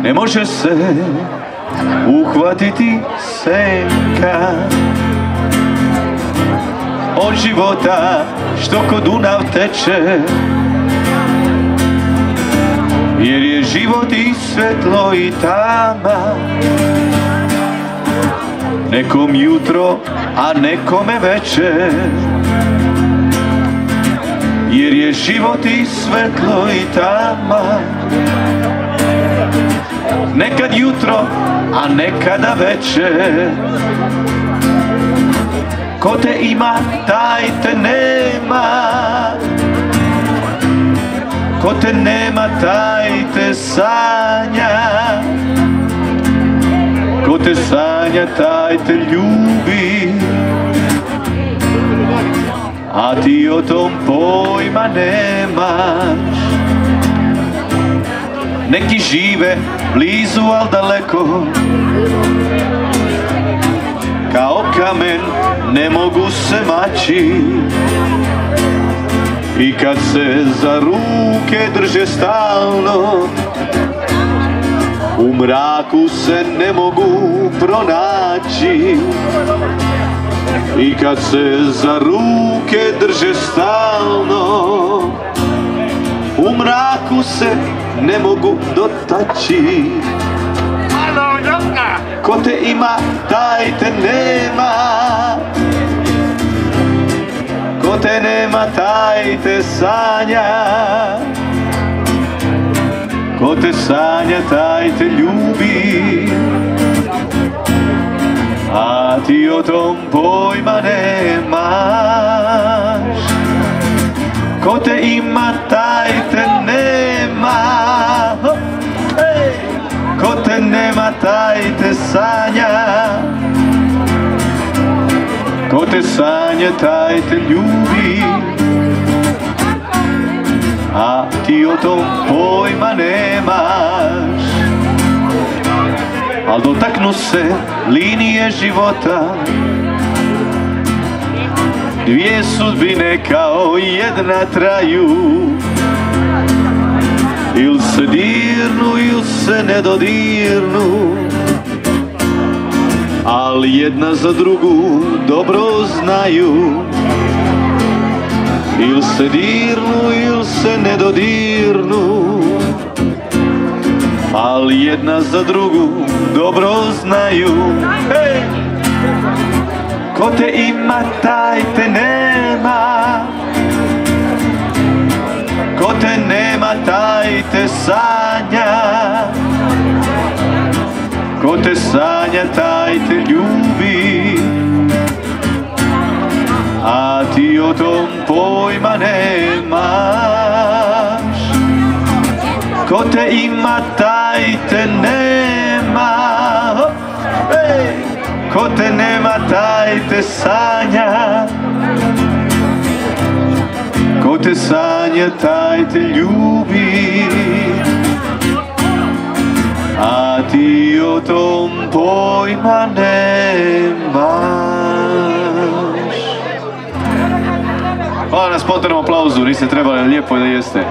ne može se uhvatiti senka od života što ko Dunav teče, jer je život i svetlo i tama, nekom jutro, a nekome večer, jer je život i svetlo i tama, nekad jutro, a nekada večer. Ko te ima, taj te nema, ko te nema, taj te sanja, ko te sanja, taj te ljubi, a ti o tom pojma nemaš. Neki žive blizu, al daleko, kao kamen ne mogu se maći, i kad se za ruke drže stalno, u mraku se ne mogu pronaći. I kad se za ruke drže stalno, u mraku se ne mogu dotaći. Ko te ima, taj te nema, ko te nema, taj te sanja, ko te sanja, taj te ljubi, a ti o tom pojma nemaš. Ko te ima, taj te nema, ko te nema, taj te sanja, ko te sanja, taj te ljubi, a ti o tom pojma nemaš. Al dotaknu se linije života, dvije sudbine kao jedna traju, il se dirnu, il se ne dodirnu, ali jedna za drugu dobro znaju. Il se dirnu, il se ne dodirnu, ali jedna za drugu dobro znaju. Hej! Ko te ima, taj te nema, ko te nema, taj te sanja, ko te sanja, taj te ljubi, a ti o tom pojma nemaš. Ko te ima, taj te nema, ko te nema, taj te sanja, ko te sanja, taj te ljubi, a ti o tom pojma nemaš. Hvala na spontanom aplauzu, niste trebali, lijepo da jeste.